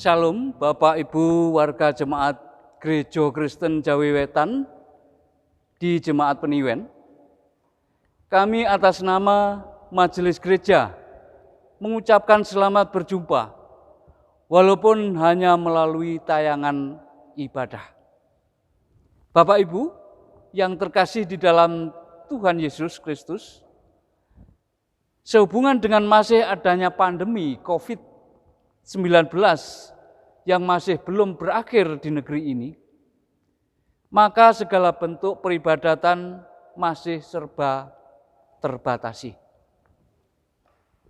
Shalom Bapak Ibu warga Jemaat Gereja Kristen Jawi Wetan di Jemaat Peniwen. Kami atas nama Majelis Gereja mengucapkan selamat berjumpa walaupun hanya melalui tayangan ibadah. Bapak Ibu yang terkasih di dalam Tuhan Yesus Kristus, sehubungan dengan masih adanya pandemi COVID-19 yang masih belum berakhir di negeri ini, maka segala bentuk peribadatan masih serba terbatasi.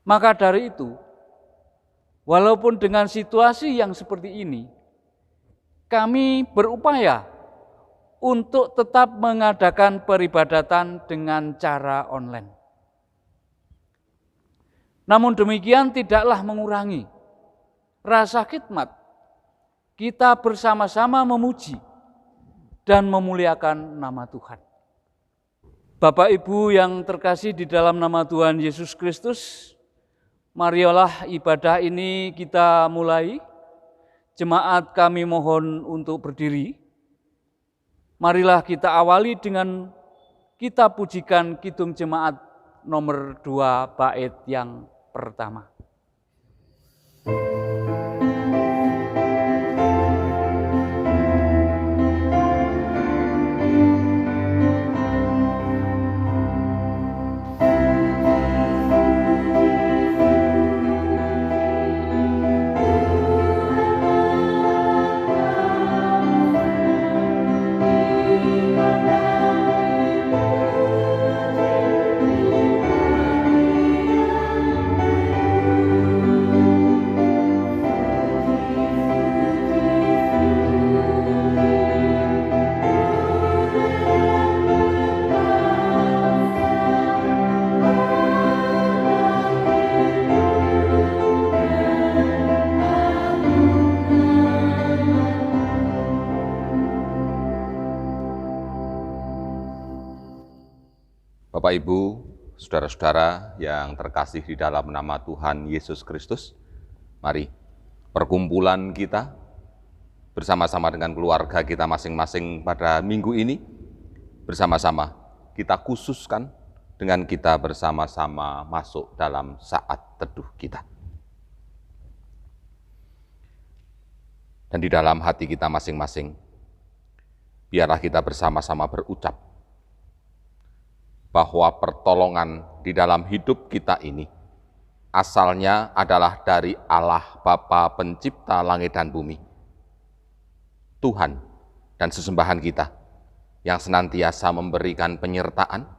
Maka dari itu, walaupun dengan situasi yang seperti ini, kami berupaya untuk tetap mengadakan peribadatan dengan cara online. Namun demikian tidaklah mengurangi rasa khidmat kita bersama-sama memuji dan memuliakan nama Tuhan. Bapak Ibu yang terkasih di dalam nama Tuhan Yesus Kristus, marilah ibadah ini kita mulai. Jemaat kami mohon untuk berdiri. Marilah kita awali dengan kita pujikan Kidung Jemaat nomor 2 bait yang pertama. Bapak, Ibu, saudara-saudara yang terkasih di dalam nama Tuhan Yesus Kristus, mari perkumpulan kita bersama-sama dengan keluarga kita masing-masing pada minggu ini, bersama-sama kita khususkan dengan kita bersama-sama masuk dalam saat teduh kita. Dan di dalam hati kita masing-masing, biarlah kita bersama-sama berucap bahwa pertolongan di dalam hidup kita ini asalnya adalah dari Allah Bapa Pencipta langit dan bumi, Tuhan dan sesembahan kita yang senantiasa memberikan penyertaan,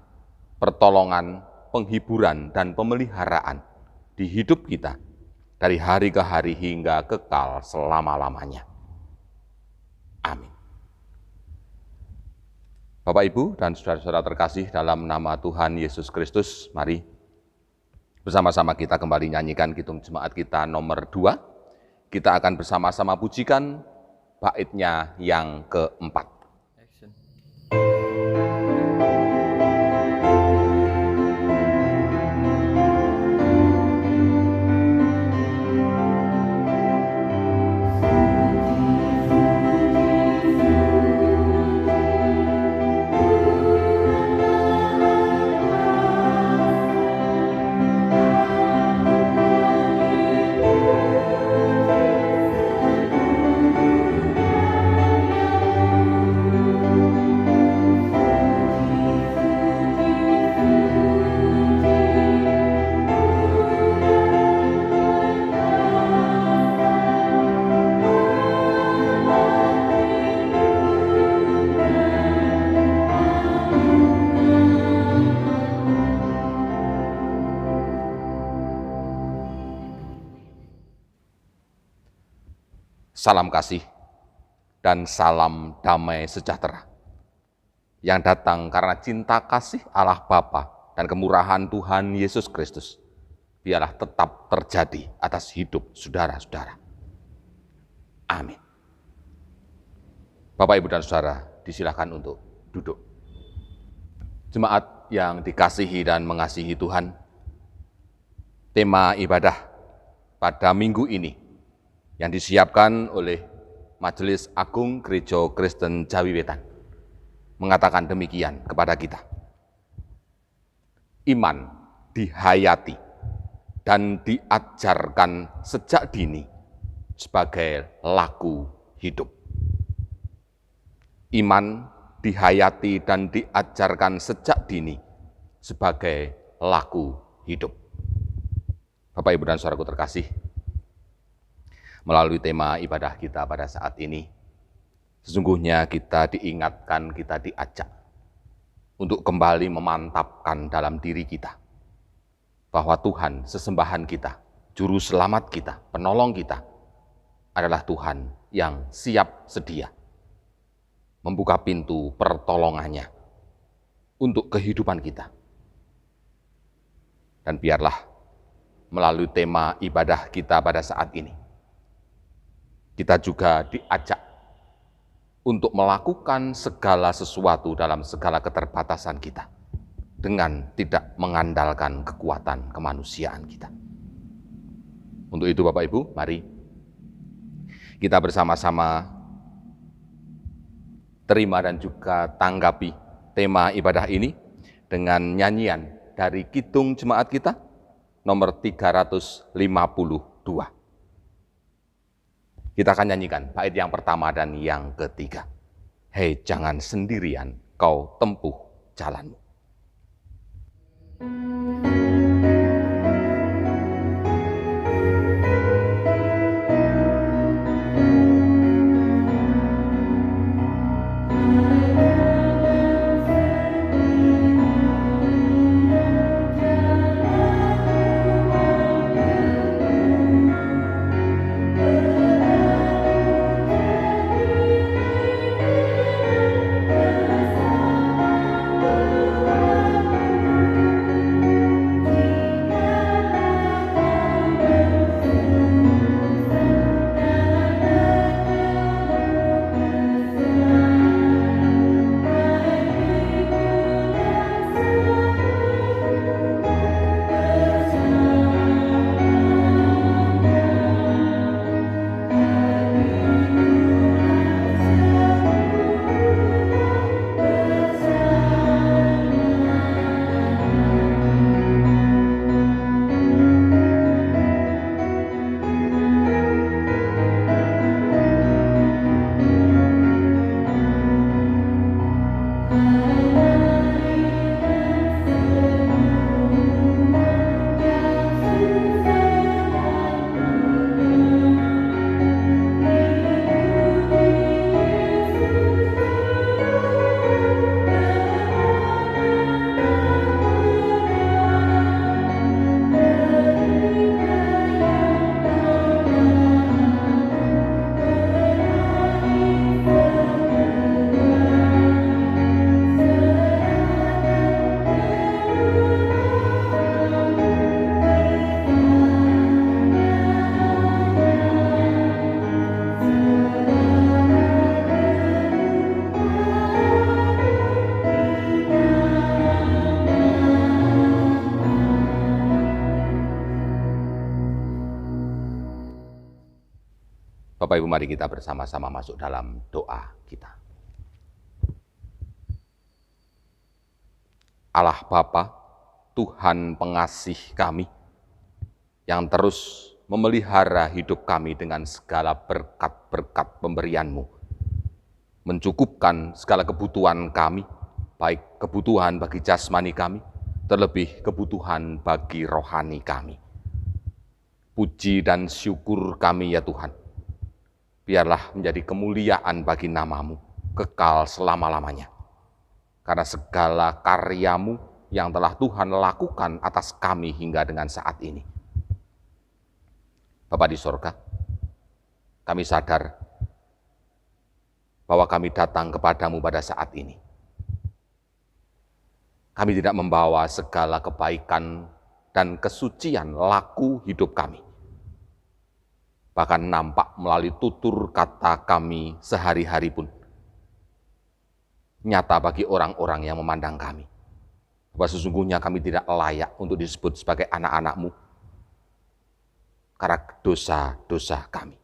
pertolongan, penghiburan, dan pemeliharaan di hidup kita dari hari ke hari hingga kekal selama-lamanya. Amin. Bapak, Ibu, dan saudara-saudara terkasih dalam nama Tuhan Yesus Kristus, mari bersama-sama kita kembali nyanyikan Kidung Jemaat kita nomor 2. Kita akan bersama-sama pujikan baitnya yang keempat. Salam kasih dan salam damai sejahtera yang datang karena cinta kasih Allah Bapa dan kemurahan Tuhan Yesus Kristus biarlah tetap terjadi atas hidup saudara-saudara. Amin. Bapak, Ibu, dan saudara, disilakan untuk duduk. Jemaat yang dikasihi dan mengasihi Tuhan, tema ibadah pada minggu ini yang disiapkan oleh Majelis Agung Gereja Kristen Jawi Wetan mengatakan demikian kepada kita. Iman dihayati dan diajarkan sejak dini sebagai laku hidup. Iman dihayati dan diajarkan sejak dini sebagai laku hidup. Bapak, Ibu, dan saudaraku terkasih, melalui tema ibadah kita pada saat ini, sesungguhnya kita diingatkan, kita diajak untuk kembali memantapkan dalam diri kita bahwa Tuhan, sesembahan kita, juru selamat kita, penolong kita, adalah Tuhan yang siap sedia membuka pintu pertolongannya untuk kehidupan kita. Dan biarlah melalui tema ibadah kita pada saat ini, kita juga diajak untuk melakukan segala sesuatu dalam segala keterbatasan kita dengan tidak mengandalkan kekuatan kemanusiaan kita. Untuk itu Bapak Ibu, mari kita bersama-sama terima dan juga tanggapi tema ibadah ini dengan nyanyian dari Kidung Jemaat kita nomor 352. Kita akan nyanyikan bait yang pertama dan yang ketiga. Hei, jangan sendirian kau tempuh jalanmu. Bapak Ibu, mari kita bersama-sama masuk dalam doa kita. Allah Bapa, Tuhan pengasih kami, yang terus memelihara hidup kami dengan segala berkat-berkat pemberian-Mu, mencukupkan segala kebutuhan kami, baik kebutuhan bagi jasmani kami, terlebih kebutuhan bagi rohani kami. Puji dan syukur kami ya Tuhan, biarlah menjadi kemuliaan bagi nama-Mu, kekal selama-lamanya. Karena segala karya-Mu yang telah Tuhan lakukan atas kami hingga dengan saat ini. Bapa di sorga, kami sadar bahwa kami datang kepadamu pada saat ini. Kami tidak membawa segala kebaikan dan kesucian laku hidup kami. Bahkan nampak melalui tutur kata kami sehari-hari pun nyata bagi orang-orang yang memandang kami, bahwa sesungguhnya kami tidak layak untuk disebut sebagai anak-anak-Mu karena dosa-dosa kami.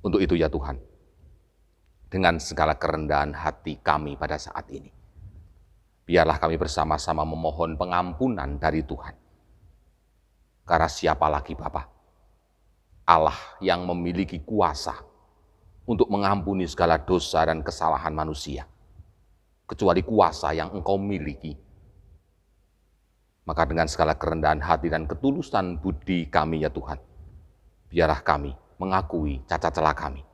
Untuk itu ya Tuhan, dengan segala kerendahan hati kami pada saat ini, biarlah kami bersama-sama memohon pengampunan dari Tuhan. Karena siapa lagi Bapa? Allah yang memiliki kuasa untuk mengampuni segala dosa dan kesalahan manusia, kecuali kuasa yang Engkau miliki. Maka dengan segala kerendahan hati dan ketulusan budi kami ya Tuhan, biarlah kami mengakui cacat celah kami,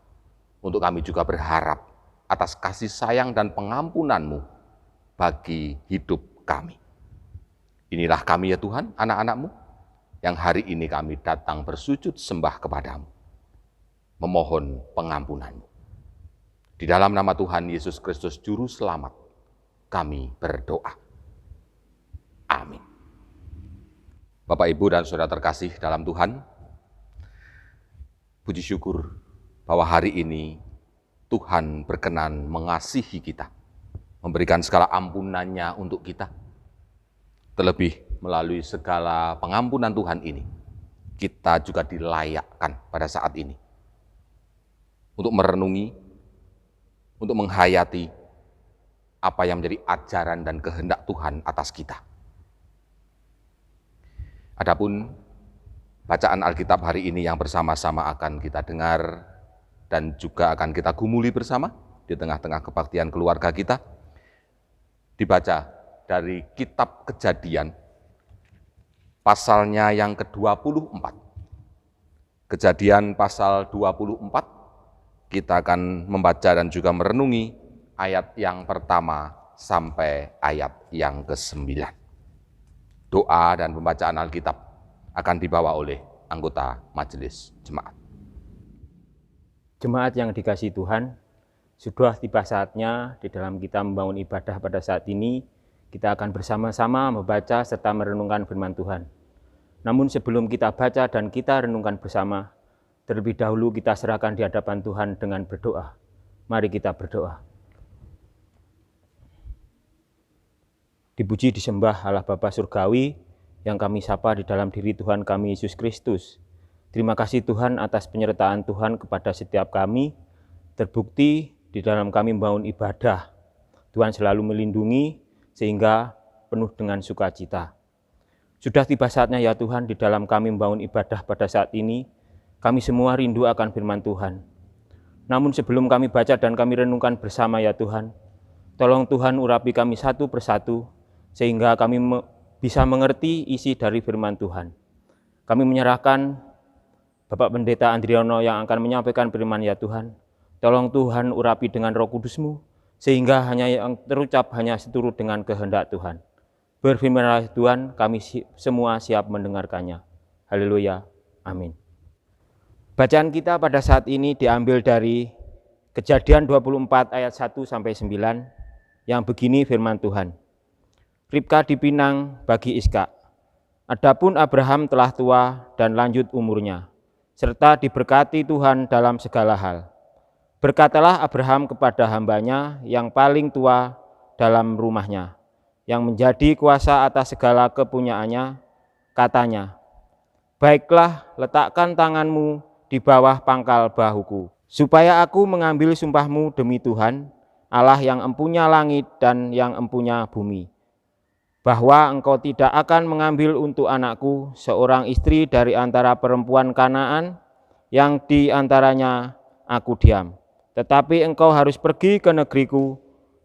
untuk kami juga berharap atas kasih sayang dan pengampunan-Mu bagi hidup kami. Inilah kami ya Tuhan, anak-anak-Mu, yang hari ini kami datang bersujud sembah kepadamu, memohon pengampunan-Mu. Di dalam nama Tuhan Yesus Kristus Juru Selamat, kami berdoa. Amin. Bapak, Ibu, dan Saudara terkasih dalam Tuhan, puji syukur bahwa hari ini Tuhan berkenan mengasihi kita, memberikan segala ampunannya untuk kita. Terlebih melalui segala pengampunan Tuhan ini, kita juga dilayakkan pada saat ini untuk merenungi, untuk menghayati apa yang menjadi ajaran dan kehendak Tuhan atas kita. Adapun bacaan Alkitab hari ini yang bersama-sama akan kita dengar dan juga akan kita gumuli bersama di tengah-tengah kebaktian keluarga kita, dibaca dari Kitab Kejadian, pasalnya yang ke-24. Kejadian pasal 24, kita akan membaca dan juga merenungi ayat yang pertama sampai ayat yang ke-9. Doa dan pembacaan Alkitab akan dibawa oleh anggota Majelis Jemaat. Jemaat yang dikasihi Tuhan, sudah tiba saatnya di dalam kita membangun ibadah pada saat ini, kita akan bersama-sama membaca serta merenungkan firman Tuhan. Namun sebelum kita baca dan kita renungkan bersama, terlebih dahulu kita serahkan di hadapan Tuhan dengan berdoa. Mari kita berdoa. Dipuji disembah Allah Bapa Surgawi yang kami sapa di dalam diri Tuhan kami Yesus Kristus. Terima kasih Tuhan atas penyertaan Tuhan kepada setiap kami, terbukti di dalam kami membangun ibadah. Tuhan selalu melindungi sehingga penuh dengan sukacita. Sudah tiba saatnya ya Tuhan di dalam kami membangun ibadah pada saat ini, kami semua rindu akan firman Tuhan. Namun sebelum kami baca dan kami renungkan bersama ya Tuhan, tolong Tuhan urapi kami satu persatu, sehingga kami bisa mengerti isi dari firman Tuhan. Kami menyerahkan Bapak Pendeta Andriono yang akan menyampaikan firman ya Tuhan. Tolong Tuhan urapi dengan Roh Kudus-Mu, sehingga hanya yang terucap hanya seturut dengan kehendak Tuhan. Berfirmanlah Tuhan, kami semua siap mendengarkannya. Haleluya. Amin. Bacaan kita pada saat ini diambil dari Kejadian 24 ayat 1-9 yang begini firman Tuhan. Ribka dipinang bagi Ishak. Adapun Abraham telah tua dan lanjut umurnya, serta diberkati Tuhan dalam segala hal. Berkatalah Abraham kepada hambanya yang paling tua dalam rumahnya, yang menjadi kuasa atas segala kepunyaannya, katanya, baiklah, letakkan tanganmu di bawah pangkal bahuku, supaya aku mengambil sumpahmu demi Tuhan, Allah yang empunya langit dan yang empunya bumi, bahwa engkau tidak akan mengambil untuk anakku seorang istri dari antara perempuan Kanaan yang di antaranya aku diam. Tetapi engkau harus pergi ke negeriku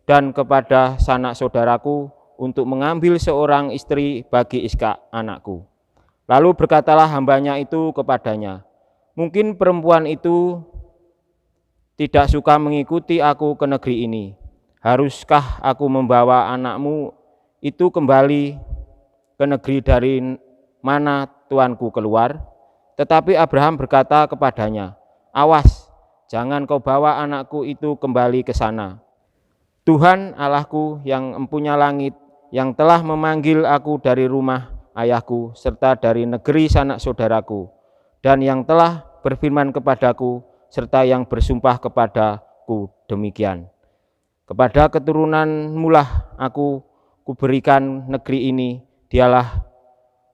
dan kepada sanak saudaraku untuk mengambil seorang istri bagi Ishak anakku. Lalu berkatalah hambanya itu kepadanya, mungkin perempuan itu tidak suka mengikuti aku ke negeri ini. Haruskah aku membawa anakmu itu kembali ke negeri dari mana tuanku keluar? Tetapi Abraham berkata kepadanya, awas, jangan kau bawa anakku itu kembali ke sana. Tuhan Allahku yang empunya langit, yang telah memanggil aku dari rumah ayahku, serta dari negeri sanak saudaraku, dan yang telah berfirman kepadaku, serta yang bersumpah kepadaku demikian. Kepada keturunanmu lah aku kuberikan negeri ini, dialah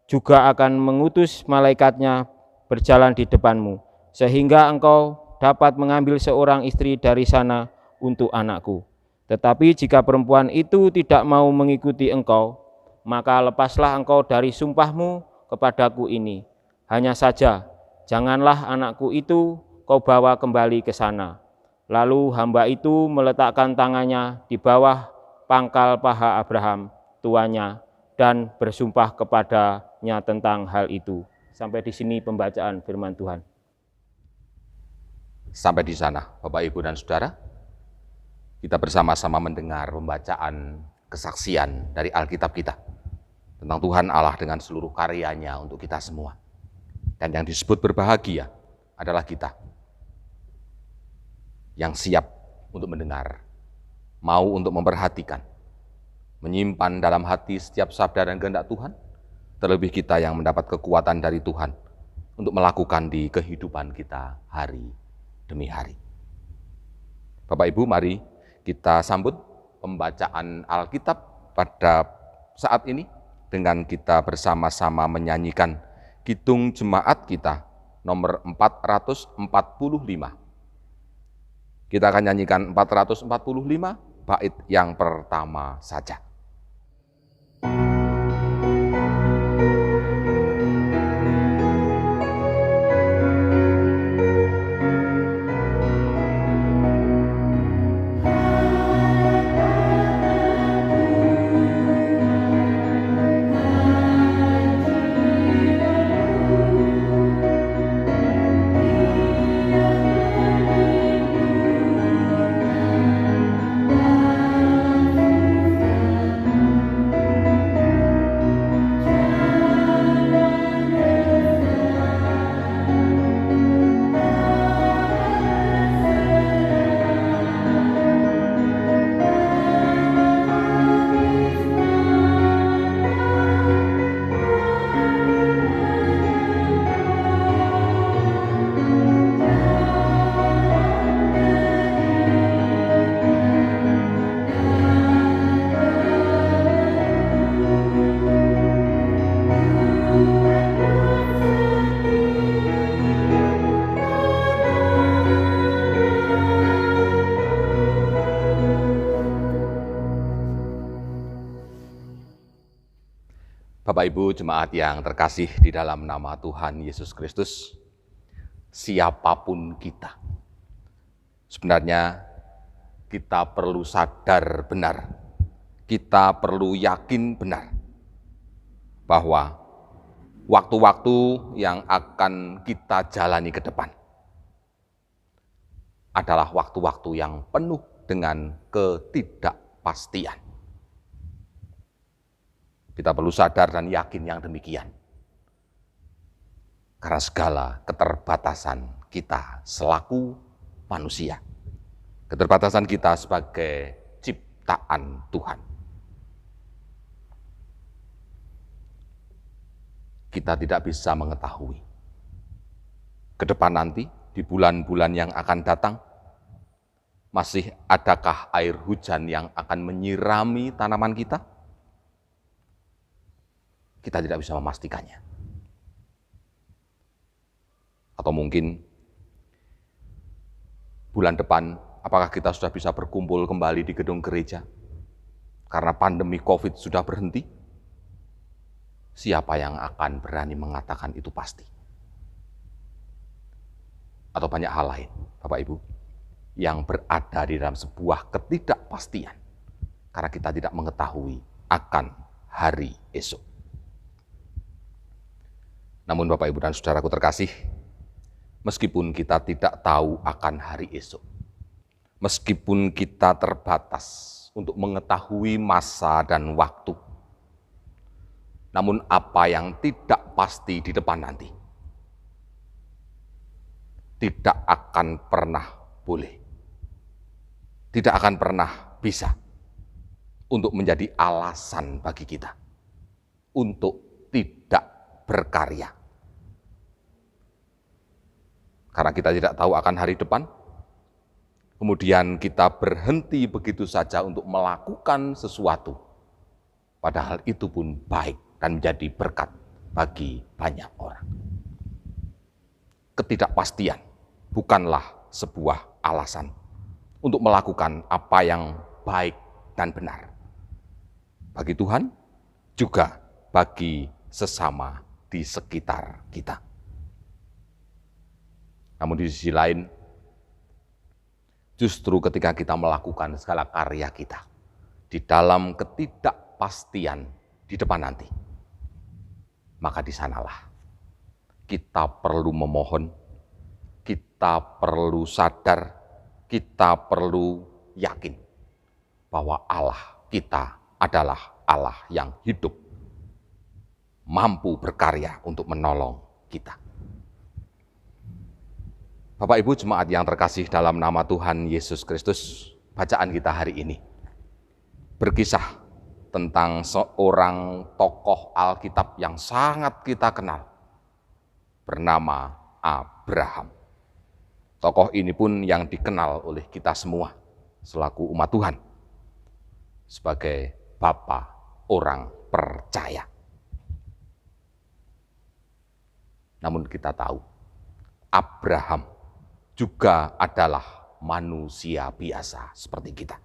juga akan mengutus malaikatnya berjalan di depanmu, sehingga engkau dapat mengambil seorang istri dari sana untuk anakku. Tetapi jika perempuan itu tidak mau mengikuti engkau, maka lepaslah engkau dari sumpahmu kepadaku ini. Hanya saja, janganlah anakku itu kau bawa kembali ke sana. Lalu hamba itu meletakkan tangannya di bawah pangkal paha Abraham, tuannya, dan bersumpah kepadanya tentang hal itu. Sampai di sini pembacaan firman Tuhan. Sampai di sana, Bapak, Ibu, dan Saudara, kita bersama-sama mendengar pembacaan kesaksian dari Alkitab kita tentang Tuhan Allah dengan seluruh karyanya untuk kita semua. Dan yang disebut berbahagia adalah kita yang siap untuk mendengar, mau untuk memperhatikan, menyimpan dalam hati setiap sabda dan kehendak Tuhan, terlebih kita yang mendapat kekuatan dari Tuhan untuk melakukan di kehidupan kita hari demi hari. Bapak Ibu, mari kita sambut pembacaan Alkitab pada saat ini dengan kita bersama-sama menyanyikan Kidung Jemaat kita nomor 445. Kita akan nyanyikan 445 bait yang pertama saja. Bapak Ibu jemaat yang terkasih di dalam nama Tuhan Yesus Kristus, siapapun kita, sebenarnya kita perlu sadar benar, kita perlu yakin benar bahwa waktu-waktu yang akan kita jalani ke depan adalah waktu-waktu yang penuh dengan ketidakpastian. Kita perlu sadar dan yakin yang demikian. Karena segala keterbatasan kita selaku manusia, keterbatasan kita sebagai ciptaan Tuhan. Kita tidak bisa mengetahui ke depan nanti, di bulan-bulan yang akan datang, masih adakah air hujan yang akan menyirami tanaman kita? Kita tidak bisa memastikannya. Atau mungkin bulan depan, apakah kita sudah bisa berkumpul kembali di gedung gereja? Karena pandemi COVID sudah berhenti? Siapa yang akan berani mengatakan itu pasti? Atau banyak hal lain, Bapak Ibu, yang berada di dalam sebuah ketidakpastian. Karena kita tidak mengetahui akan hari esok. Namun Bapak, Ibu, dan Saudaraku terkasih, meskipun kita tidak tahu akan hari esok, meskipun kita terbatas untuk mengetahui masa dan waktu, namun apa yang tidak pasti di depan nanti, tidak akan pernah boleh, tidak akan pernah bisa untuk menjadi alasan bagi kita untuk tidak berkarya. Karena kita tidak tahu akan hari depan, kemudian kita berhenti begitu saja untuk melakukan sesuatu, padahal itu pun baik dan menjadi berkat bagi banyak orang. Ketidakpastian bukanlah sebuah alasan untuk melakukan apa yang baik dan benar. Bagi Tuhan, juga bagi sesama di sekitar kita. Namun di sisi lain, justru ketika kita melakukan segala karya kita di dalam ketidakpastian di depan nanti, maka di sanalah kita perlu memohon, kita perlu sadar, kita perlu yakin bahwa Allah kita adalah Allah yang hidup, mampu berkarya untuk menolong kita. Bapak Ibu jemaat yang terkasih dalam nama Tuhan Yesus Kristus, bacaan kita hari ini berkisah tentang seorang tokoh Alkitab yang sangat kita kenal, bernama Abraham. Tokoh ini pun yang dikenal oleh kita semua selaku umat Tuhan sebagai Bapa orang percaya. Namun kita tahu, Abraham juga adalah manusia biasa seperti kita.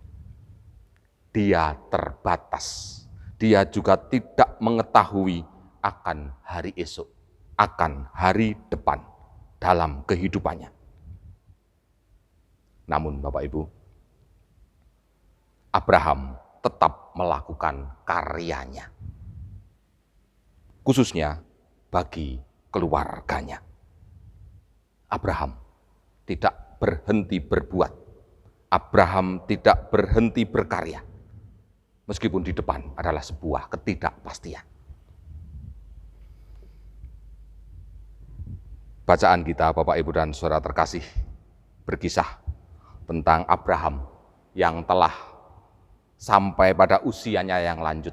Dia terbatas, dia juga tidak mengetahui akan hari esok, akan hari depan dalam kehidupannya. Namun Bapak Ibu, Abraham tetap melakukan karyanya, khususnya bagi keluarganya. Abraham tidak berhenti berbuat, Abraham tidak berhenti berkarya, meskipun di depan adalah sebuah ketidakpastian. Bacaan kita, Bapak, Ibu, dan Saudara terkasih, berkisah tentang Abraham yang telah sampai pada usianya yang lanjut,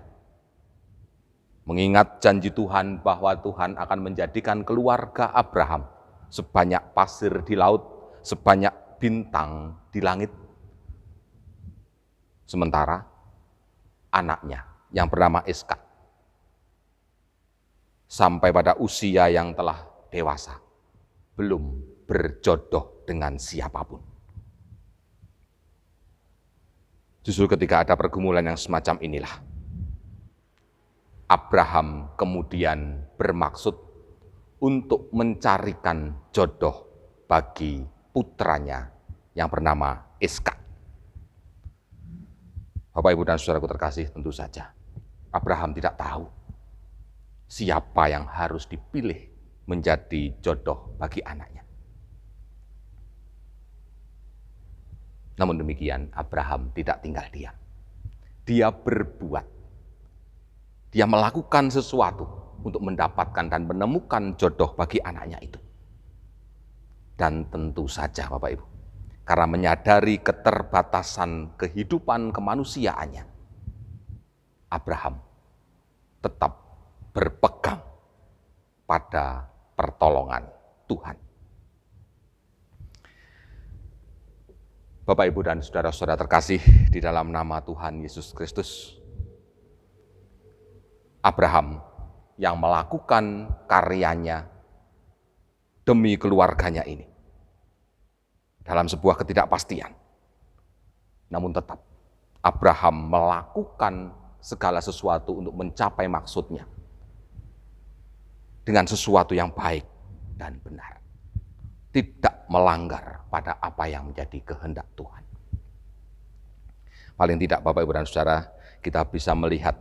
mengingat janji Tuhan bahwa Tuhan akan menjadikan keluarga Abraham sebanyak pasir di laut, sebanyak bintang di langit. Sementara anaknya yang bernama Ishak sampai pada usia yang telah dewasa, belum berjodoh dengan siapapun. Justru ketika ada pergumulan yang semacam inilah, Abraham kemudian bermaksud untuk mencarikan jodoh bagi putranya yang bernama Ishak. Bapak, Ibu, dan Saudaraku terkasih, tentu saja Abraham tidak tahu siapa yang harus dipilih menjadi jodoh bagi anaknya. Namun demikian, Abraham tidak tinggal diam. Dia berbuat. Dia melakukan sesuatu untuk mendapatkan dan menemukan jodoh bagi anaknya itu. Dan tentu saja Bapak Ibu, karena menyadari keterbatasan kehidupan kemanusiaannya, Abraham tetap berpegang pada pertolongan Tuhan. Bapak, Ibu, dan saudara-saudara terkasih di dalam nama Tuhan Yesus Kristus, Abraham yang melakukan karyanya demi keluarganya ini dalam sebuah ketidakpastian. Namun tetap Abraham melakukan segala sesuatu untuk mencapai maksudnya dengan sesuatu yang baik dan benar, tidak melanggar pada apa yang menjadi kehendak Tuhan. Paling tidak Bapak, Ibu, dan Saudara, kita bisa melihat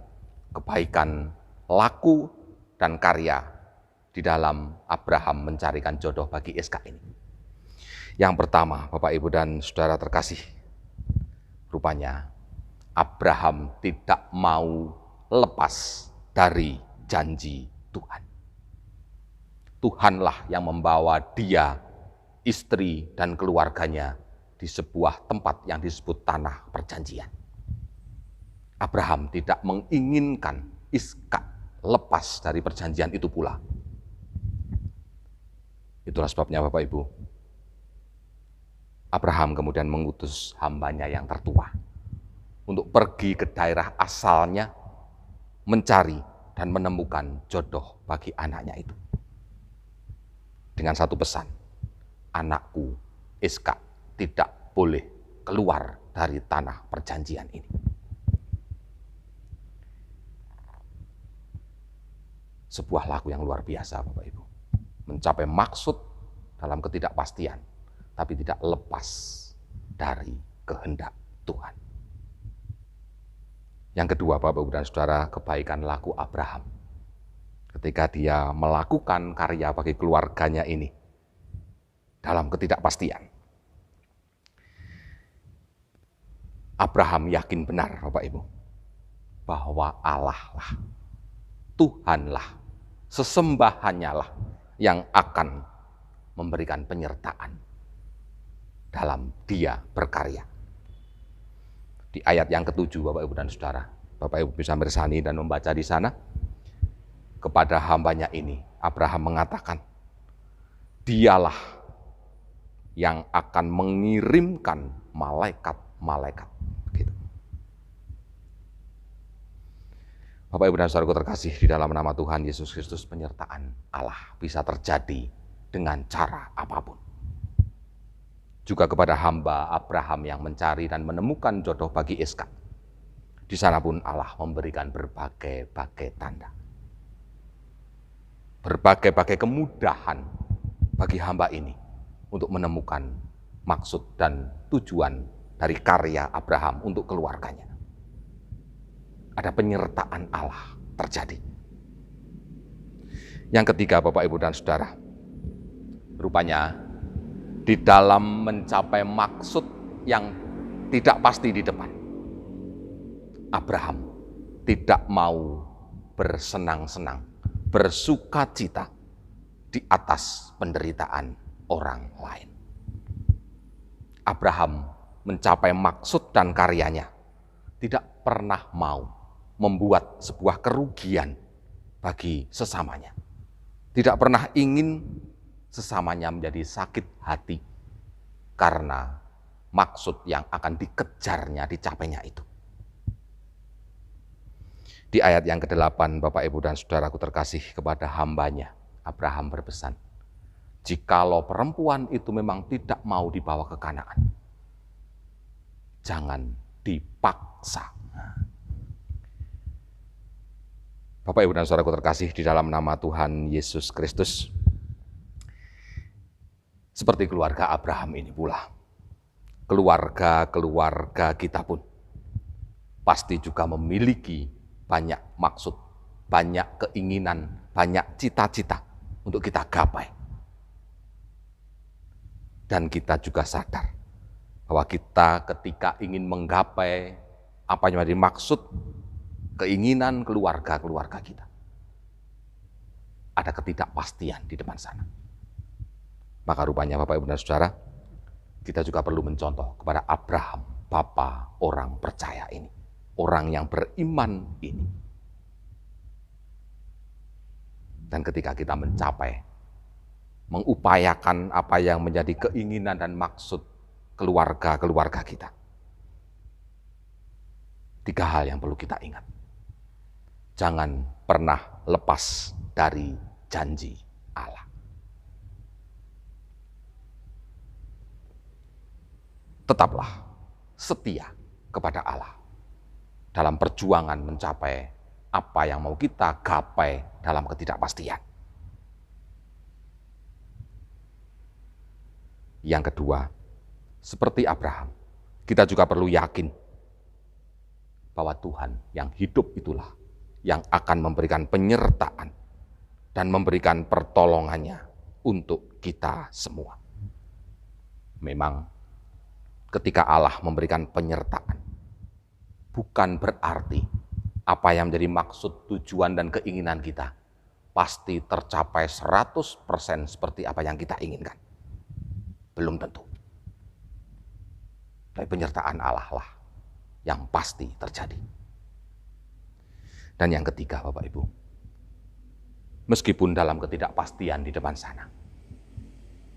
kebaikan laku dan karya di dalam Abraham mencarikan jodoh bagi Ishak ini. Yang pertama, Bapak, Ibu, dan Saudara terkasih, rupanya Abraham tidak mau lepas dari janji Tuhan. Tuhanlah yang membawa dia, istri, dan keluarganya di sebuah tempat yang disebut tanah perjanjian. Abraham tidak menginginkan Ishak lepas dari perjanjian itu pula. Itulah sebabnya Bapak, Ibu, Abraham kemudian mengutus hambanya yang tertua untuk pergi ke daerah asalnya, mencari dan menemukan jodoh bagi anaknya itu. Dengan satu pesan, anakku, Iskak tidak boleh keluar dari tanah perjanjian ini. Sebuah laku yang luar biasa, Bapak Ibu. Mencapai maksud dalam ketidakpastian, tapi tidak lepas dari kehendak Tuhan. Yang kedua, Bapak Ibu dan Saudara, kebaikan laku Abraham. Ketika dia melakukan karya bagi keluarganya ini dalam ketidakpastian. Abraham yakin benar, Bapak Ibu, bahwa Allah lah, Tuhanlah, sesembahannya lah yang akan memberikan penyertaan dalam dia berkarya. Di ayat yang ke-7, Bapak Ibu dan Saudara, Bapak Ibu bisa meresani dan membaca di sana, kepada hambanya ini, Abraham mengatakan, dialah yang akan mengirimkan malaikat-malaikat. Gitu. Bapak Ibu dan Saudaraku terkasih, di dalam nama Tuhan Yesus Kristus, penyertaan Allah bisa terjadi dengan cara apapun. Juga kepada hamba Abraham yang mencari dan menemukan jodoh bagi Iskak. Di sana pun Allah memberikan berbagai-bagai tanda. Berbagai-bagai kemudahan bagi hamba ini untuk menemukan maksud dan tujuan dari karya Abraham untuk keluarganya. Ada penyertaan Allah terjadi. Yang ketiga, Bapak, Ibu, dan Saudara, rupanya di dalam mencapai maksud yang tidak pasti di depan, Abraham tidak mau bersenang-senang, bersukacita di atas penderitaan orang lain. Abraham mencapai maksud dan karyanya, tidak pernah mau membuat sebuah kerugian bagi sesamanya. Tidak pernah ingin sesamanya menjadi sakit hati karena maksud yang akan dikejarnya, dicapainya itu. Di ayat yang ke-8, Bapak, Ibu, dan Saudaraku terkasih, kepada hambanya, Abraham berpesan, jikalau perempuan itu memang tidak mau dibawa ke Kanaan, jangan dipaksa. Bapak, Ibu, dan Saudaraku terkasih, di dalam nama Tuhan Yesus Kristus, seperti keluarga Abraham ini pula, keluarga-keluarga kita pun pasti juga memiliki banyak maksud, banyak keinginan, banyak cita-cita untuk kita gapai. Dan kita juga sadar bahwa kita ketika ingin menggapai apa yang menjadi maksud, keinginan keluarga-keluarga kita, ada ketidakpastian di depan sana. Maka rupanya, Bapak, Ibu, dan Saudara, kita juga perlu mencontoh kepada Abraham, bapa orang percaya ini, orang yang beriman ini. Dan ketika kita mencapai, mengupayakan apa yang menjadi keinginan dan maksud keluarga-keluarga kita, 3 hal yang perlu kita ingat. Jangan pernah lepas dari janji Allah. Tetaplah setia kepada Allah dalam perjuangan mencapai apa yang mau kita gapai dalam ketidakpastian. Yang kedua, seperti Abraham, kita juga perlu yakin bahwa Tuhan yang hidup itulah yang akan memberikan penyertaan dan memberikan pertolongannya untuk kita semua. Memang ketika Allah memberikan penyertaan, bukan berarti apa yang menjadi maksud, tujuan, dan keinginan kita pasti tercapai 100% seperti apa yang kita inginkan. Belum tentu. Tapi penyertaan Allah lah yang pasti terjadi. Dan yang ketiga, Bapak Ibu, meskipun dalam ketidakpastian di depan sana,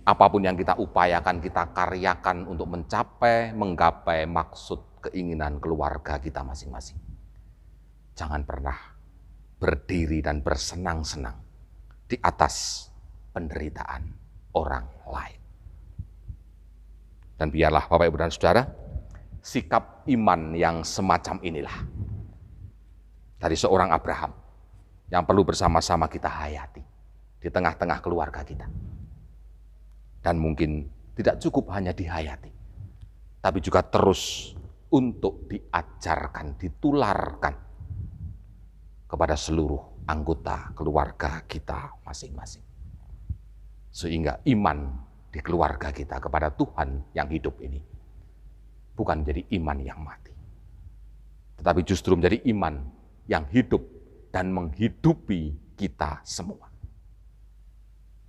apapun yang kita upayakan, kita karyakan untuk mencapai, menggapai maksud, keinginan keluarga kita masing-masing, jangan pernah berdiri dan bersenang-senang di atas penderitaan orang lain. Dan biarlah Bapak, Ibu, dan Saudara, sikap iman yang semacam inilah dari seorang Abraham yang perlu bersama-sama kita hayati di tengah-tengah keluarga kita. Dan mungkin tidak cukup hanya dihayati, tapi juga terus untuk diajarkan, ditularkan kepada seluruh anggota keluarga kita masing-masing. Sehingga iman di keluarga kita kepada Tuhan yang hidup ini bukan menjadi iman yang mati, tetapi justru menjadi iman yang hidup dan menghidupi kita semua.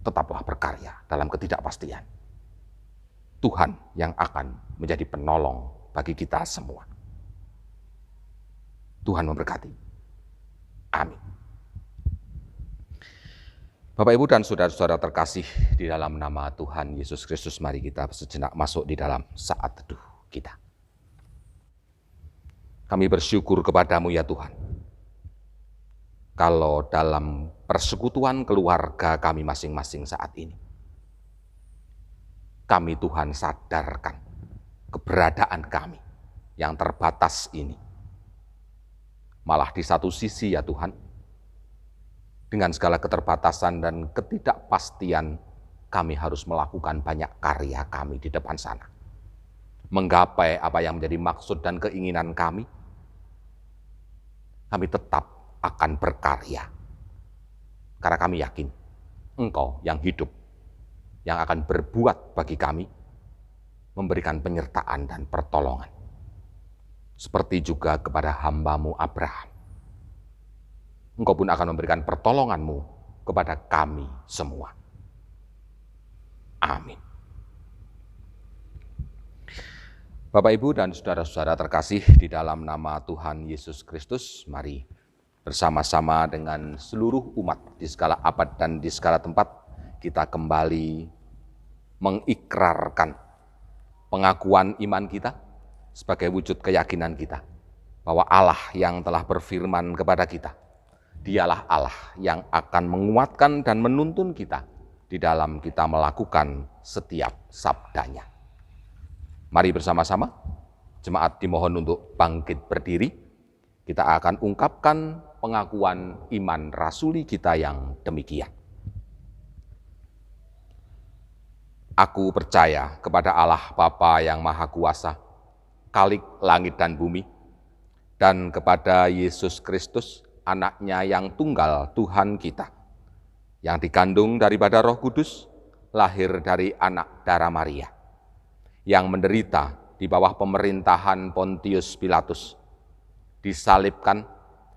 Tetaplah berkarya dalam ketidakpastian. Tuhan yang akan menjadi penolong bagi kita semua. Tuhan memberkati. Amin. Bapak, Ibu, dan saudara-saudara terkasih di dalam nama Tuhan Yesus Kristus, mari kita sejenak masuk di dalam saat teduh kita. Kami bersyukur kepadamu ya Tuhan, kalau dalam persekutuan keluarga kami masing-masing saat ini, kami Tuhan sadarkan keberadaan kami yang terbatas ini. Malah di satu sisi ya Tuhan, dengan segala keterbatasan dan ketidakpastian, kami harus melakukan banyak karya kami di depan sana. Menggapai apa yang menjadi maksud dan keinginan kami tetap akan berkarya. Karena kami yakin, Engkau yang hidup, yang akan berbuat bagi kami, memberikan penyertaan dan pertolongan. Seperti juga kepada hamba-Mu Abraham. Engkau pun akan memberikan pertolongan-Mu kepada kami semua. Amin. Bapak, Ibu, dan saudara-saudara terkasih di dalam nama Tuhan Yesus Kristus, mari bersama-sama dengan seluruh umat di segala abad dan di segala tempat, kita kembali mengikrarkan pengakuan iman kita sebagai wujud keyakinan kita bahwa Allah yang telah berfirman kepada kita, Dialah Allah yang akan menguatkan dan menuntun kita di dalam kita melakukan setiap sabdanya. Mari bersama-sama, jemaat dimohon untuk bangkit berdiri. Kita akan ungkapkan pengakuan iman rasuli kita yang demikian. Aku percaya kepada Allah Bapa yang Maha Kuasa, Khalik langit dan bumi, dan kepada Yesus Kristus, Anak-Nya yang tunggal Tuhan kita, yang dikandung daripada Roh Kudus, lahir dari anak darah Maria, yang menderita di bawah pemerintahan Pontius Pilatus, disalibkan,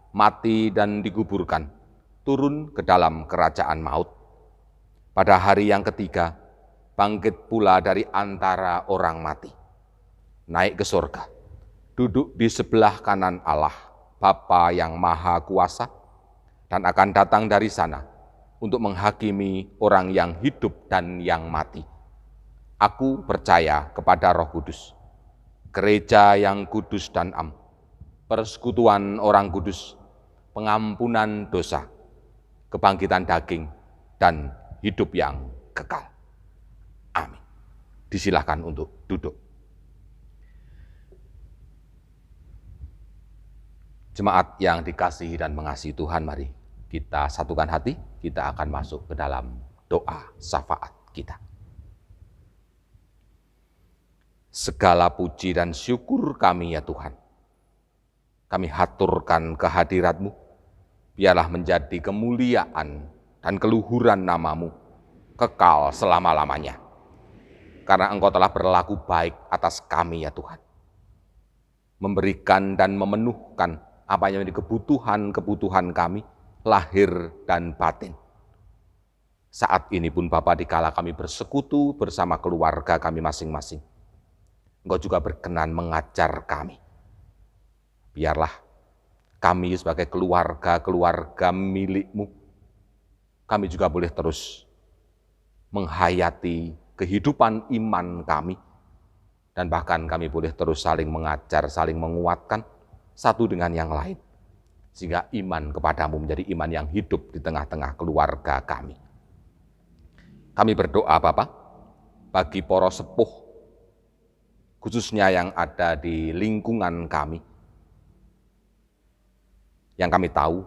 mati dan dikuburkan, turun ke dalam kerajaan maut. Pada hari yang ketiga, bangkit pula dari antara orang mati, naik ke surga, duduk di sebelah kanan Allah, Bapa yang Maha Kuasa, dan akan datang dari sana untuk menghakimi orang yang hidup dan yang mati. Aku percaya kepada Roh Kudus, gereja yang kudus dan am, persekutuan orang kudus, pengampunan dosa, kebangkitan daging, dan hidup yang kekal. Amin. Disilahkan untuk duduk. Jemaat yang dikasihi dan mengasihi Tuhan, mari kita satukan hati, kita akan masuk ke dalam doa syafaat kita. Segala puji dan syukur kami ya Tuhan, kami haturkan kehadirat-Mu, biarlah menjadi kemuliaan dan keluhuran nama-Mu kekal selama-lamanya. Karena Engkau telah berlaku baik atas kami ya Tuhan, memberikan dan memenuhkan apa yang menjadi kebutuhan-kebutuhan kami, lahir dan batin. Saat ini pun Bapa, dikala kami bersekutu bersama keluarga kami masing-masing, Engkau juga berkenan mengajar kami. Biarlah kami sebagai keluarga milik-Mu, kami juga boleh terus menghayati kehidupan iman kami, dan bahkan kami boleh terus saling mengajar, saling menguatkan satu dengan yang lain, sehingga iman kepadamu menjadi iman yang hidup di tengah-tengah keluarga kami. Kami berdoa Bapa, bagi para sepuh khususnya yang ada di lingkungan kami. Yang kami tahu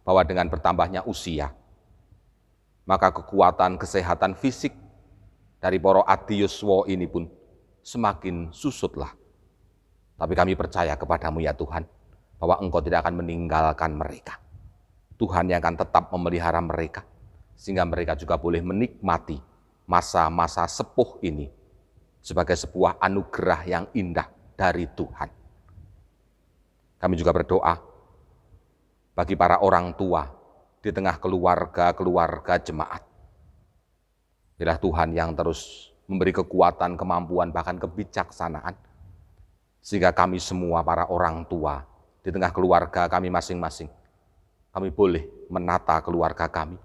bahwa dengan bertambahnya usia, maka kekuatan kesehatan fisik dari para adiuswa ini pun semakin susutlah. Tapi kami percaya kepadamu ya Tuhan, bahwa Engkau tidak akan meninggalkan mereka. Tuhan yang akan tetap memelihara mereka, sehingga mereka juga boleh menikmati masa-masa sepuh ini sebagai sebuah anugerah yang indah dari Tuhan. Kami juga berdoa bagi para orang tua di tengah keluarga-keluarga jemaat. Biarlah Tuhan yang terus memberi kekuatan, kemampuan, bahkan kebijaksanaan, sehingga kami semua para orang tua di tengah keluarga kami masing-masing, kami boleh menata keluarga kami,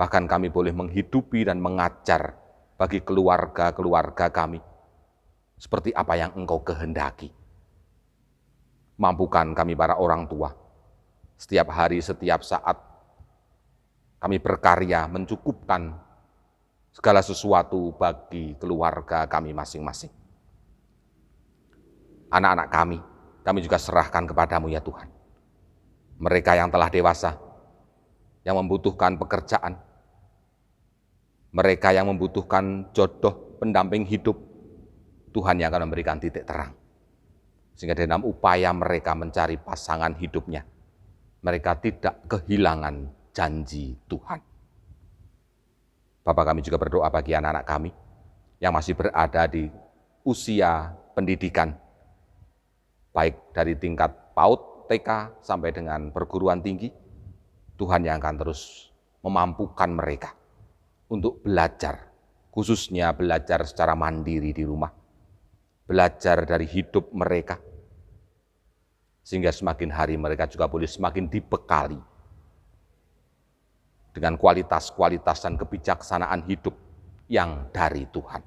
bahkan kami boleh menghidupi dan mengajar bagi keluarga-keluarga kami seperti apa yang Engkau kehendaki. Mampukan kami para orang tua, setiap hari, setiap saat, kami berkarya mencukupkan segala sesuatu bagi keluarga kami masing-masing. Anak-anak kami juga serahkan kepadamu ya Tuhan. Mereka yang telah dewasa, yang membutuhkan pekerjaan, mereka yang membutuhkan jodoh, pendamping hidup, Tuhan yang akan memberikan titik terang. Sehingga dalam upaya mereka mencari pasangan hidupnya, mereka tidak kehilangan janji Tuhan. Bapak, kami juga berdoa bagi anak-anak kami yang masih berada di usia pendidikan, baik dari tingkat PAUD, TK, sampai dengan perguruan tinggi. Tuhan yang akan terus memampukan mereka untuk belajar, khususnya belajar secara mandiri di rumah, belajar dari hidup mereka, sehingga semakin hari mereka juga boleh semakin dibekali dengan kualitas-kualitas dan kebijaksanaan hidup yang dari Tuhan.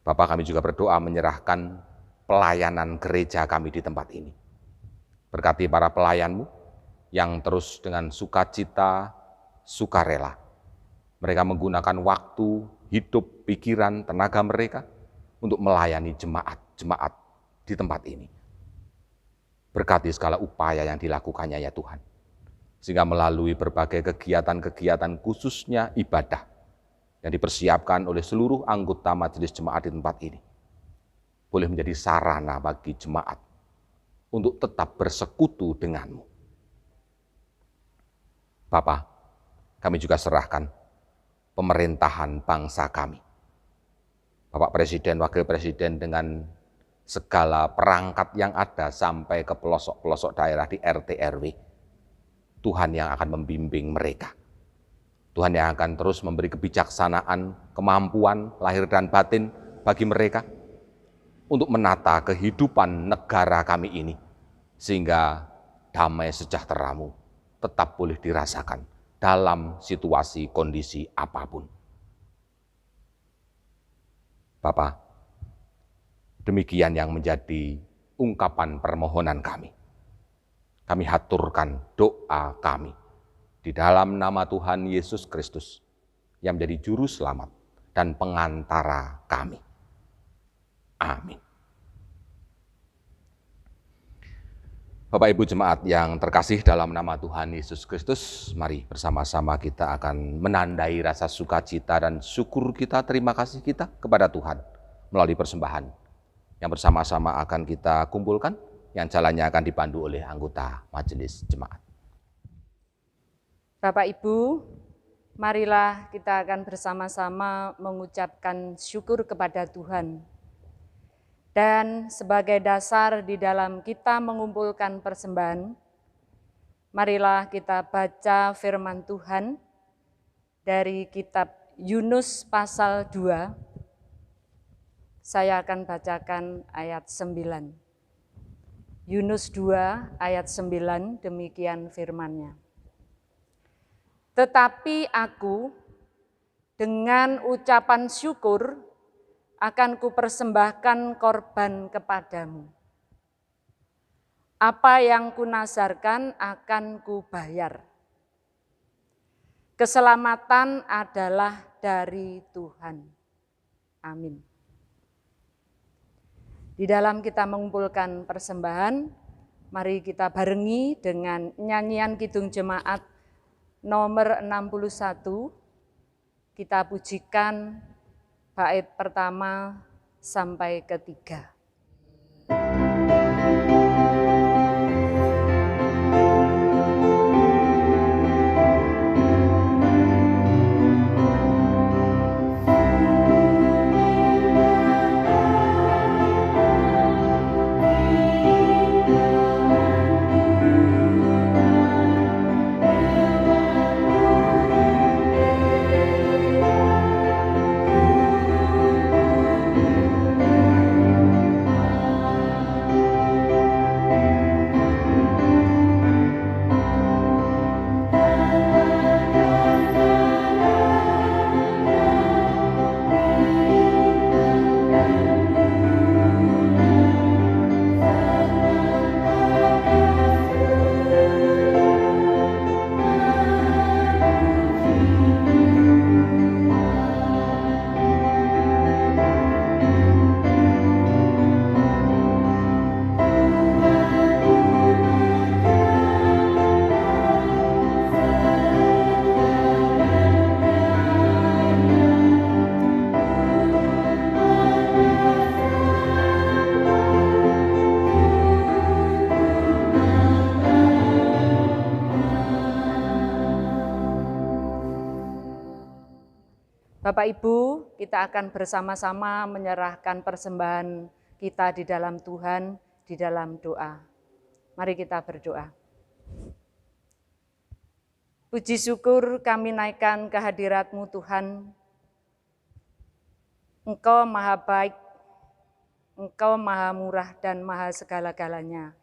Bapak, kami juga berdoa menyerahkan pelayanan gereja kami di tempat ini. Berkati para pelayan-Mu yang terus dengan sukacita, sukarela. Mereka menggunakan waktu, hidup, pikiran, tenaga mereka untuk melayani jemaat-jemaat di tempat ini. Berkati segala upaya yang dilakukannya ya Tuhan, sehingga melalui berbagai kegiatan-kegiatan khususnya ibadah yang dipersiapkan oleh seluruh anggota majelis jemaat di tempat ini, boleh menjadi sarana bagi jemaat untuk tetap bersekutu denganmu. Bapa, kami juga serahkan pemerintahan bangsa kami. Bapak Presiden, Wakil Presiden dengan segala perangkat yang ada sampai ke pelosok-pelosok daerah di RT RW. Tuhan yang akan membimbing mereka. Tuhan yang akan terus memberi kebijaksanaan, kemampuan lahir dan batin bagi mereka untuk menata kehidupan negara kami ini, sehingga damai sejahtera-Mu tetap boleh dirasakan dalam situasi kondisi apapun. Bapa, demikian yang menjadi ungkapan permohonan kami. Kami haturkan doa kami di dalam nama Tuhan Yesus Kristus yang menjadi juru selamat dan pengantara kami. Amin. Bapak Ibu jemaat yang terkasih dalam nama Tuhan Yesus Kristus, mari bersama-sama kita akan menandai rasa sukacita dan syukur kita, terima kasih kita kepada Tuhan melalui persembahan yang bersama-sama akan kita kumpulkan, yang jalannya akan dipandu oleh anggota majelis jemaat. Bapak Ibu, marilah kita akan bersama-sama mengucapkan syukur kepada Tuhan. Dan sebagai dasar di dalam kita mengumpulkan persembahan, marilah kita baca firman Tuhan dari kitab Yunus pasal 2. Saya akan bacakan ayat 9. Yunus 2 ayat 9, demikian firman-Nya. Tetapi aku dengan ucapan syukur akan kupersembahkan korban kepadamu. Apa yang kunazarkan akan kubayar. Keselamatan adalah dari Tuhan. Amin. Di dalam kita mengumpulkan persembahan, mari kita barengi dengan nyanyian Kidung Jemaat nomor 61. Kita pujikan bait pertama sampai ketiga. Bapak Ibu, kita akan bersama-sama menyerahkan persembahan kita di dalam Tuhan, di dalam doa. Mari kita berdoa. Puji syukur kami naikkan ke hadirat-Mu Tuhan. Engkau maha baik, Engkau maha murah dan maha segala-galanya.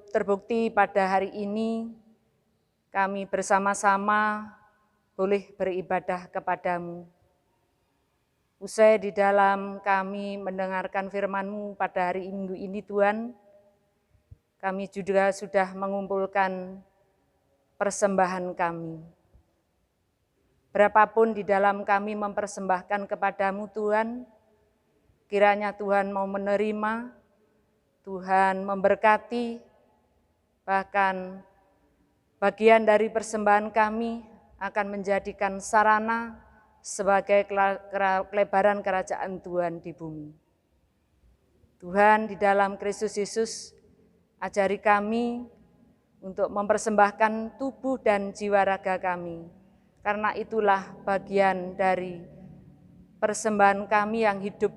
Terbukti pada hari ini kami bersama-sama boleh beribadah kepadamu. Usai di dalam kami mendengarkan firman-Mu pada hari Minggu ini Tuhan, kami juga sudah mengumpulkan persembahan kami. Berapapun di dalam kami mempersembahkan kepadamu Tuhan, kiranya Tuhan mau menerima, Tuhan memberkati, bahkan bagian dari persembahan kami akan menjadikan sarana sebagai kelebaran kerajaan Tuhan di bumi. Tuhan di dalam Kristus Yesus, ajari kami untuk mempersembahkan tubuh dan jiwa raga kami, karena itulah bagian dari persembahan kami yang hidup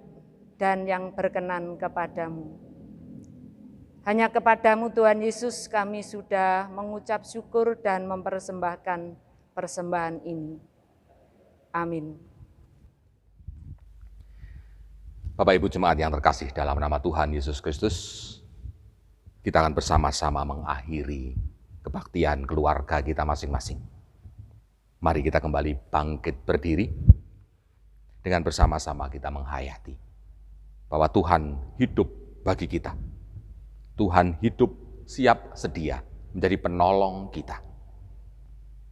dan yang berkenan kepadamu. Hanya kepadamu Tuhan Yesus kami sudah mengucap syukur dan mempersembahkan persembahan ini. Amin. Bapak Ibu Jemaat yang terkasih dalam nama Tuhan Yesus Kristus, kita akan bersama-sama mengakhiri kebaktian keluarga kita masing-masing. Mari kita kembali bangkit berdiri, dengan bersama-sama kita menghayati bahwa Tuhan hidup bagi kita. Tuhan hidup siap sedia menjadi penolong kita.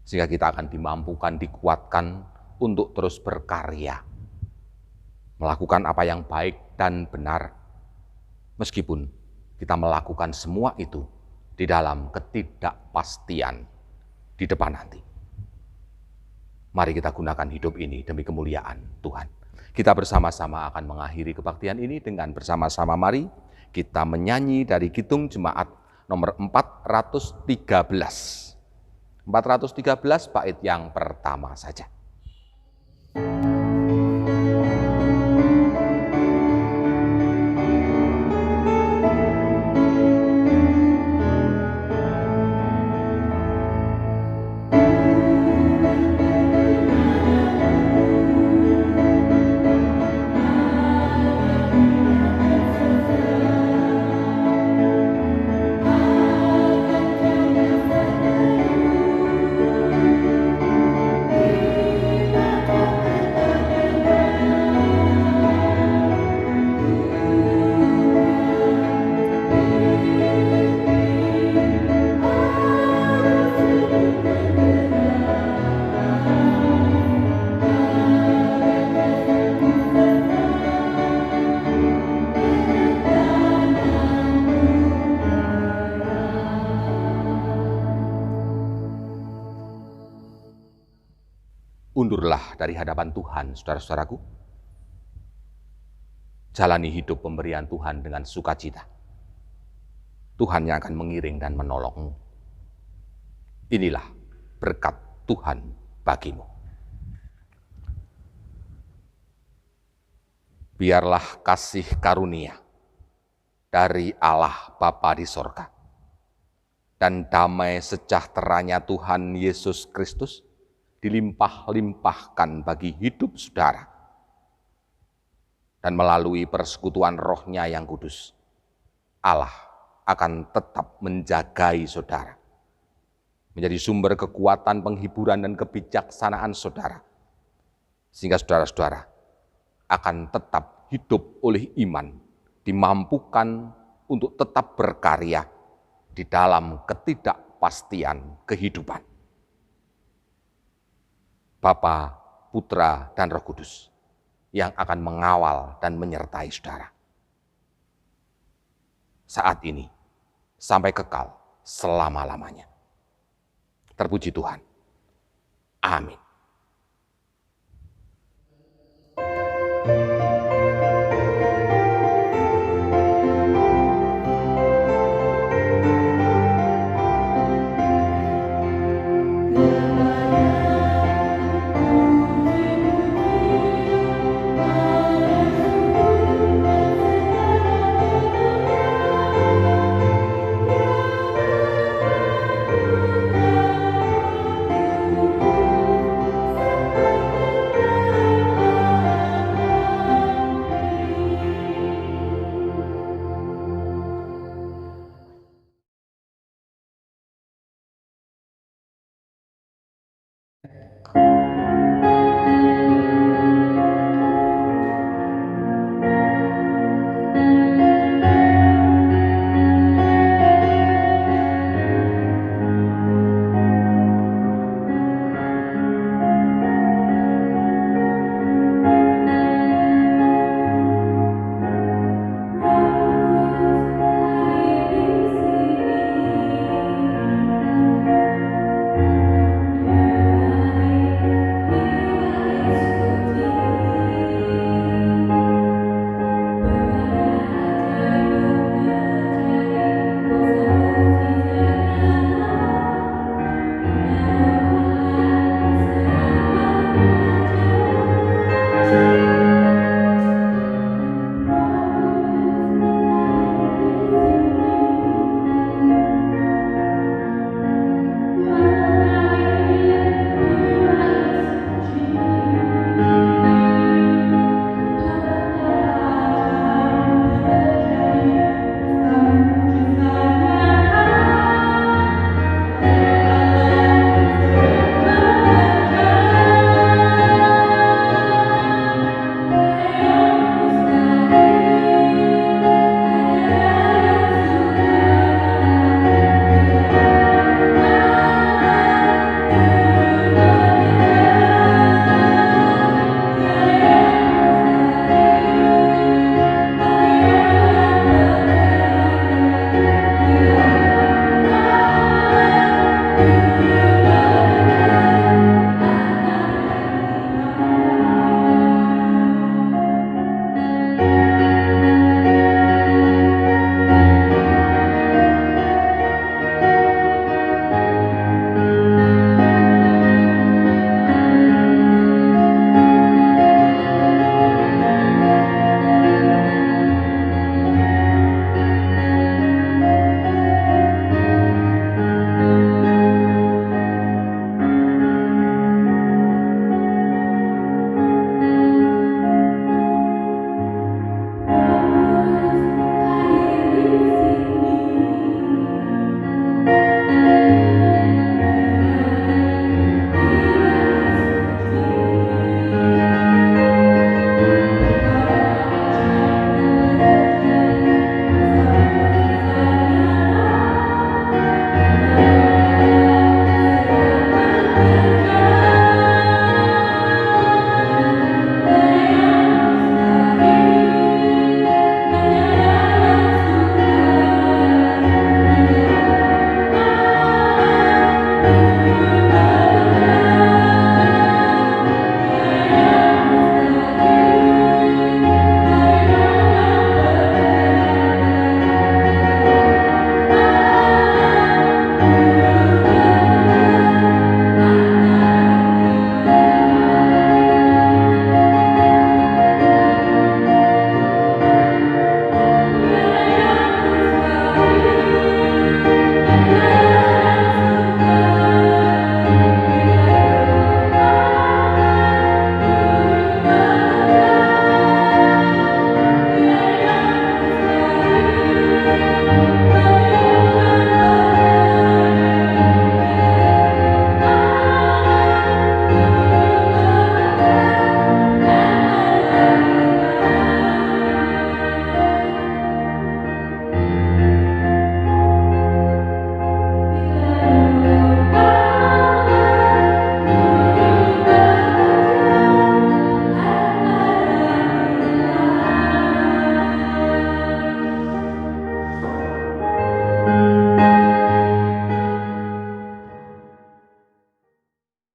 Sehingga kita akan dimampukan, dikuatkan untuk terus berkarya, melakukan apa yang baik dan benar, meskipun kita melakukan semua itu di dalam ketidakpastian di depan nanti. Mari kita gunakan hidup ini demi kemuliaan Tuhan. Kita bersama-sama akan mengakhiri kebaktian ini dengan bersama-sama mari kita menyanyi dari Kidung Jemaat nomor 413. 413 bait yang pertama saja. undurlah dari hadapan Tuhan, saudara-saudaraku. Jalani hidup pemberian Tuhan dengan sukacita. Tuhan yang akan mengiring dan menolongmu. Inilah berkat Tuhan bagimu. Biarlah kasih karunia dari Allah Bapa di sorga dan damai sejahteranya Tuhan Yesus Kristus dilimpah-limpahkan bagi hidup saudara. Dan melalui persekutuan rohnya yang kudus, Allah akan tetap menjagai saudara, menjadi sumber kekuatan, penghiburan, dan kebijaksanaan saudara, sehingga saudara-saudara akan tetap hidup oleh iman, dimampukan untuk tetap berkarya di dalam ketidakpastian kehidupan. Bapa, Putra, dan Roh Kudus yang akan mengawal dan menyertai saudara. Saat ini, sampai kekal selama-lamanya. Terpuji Tuhan. Amin.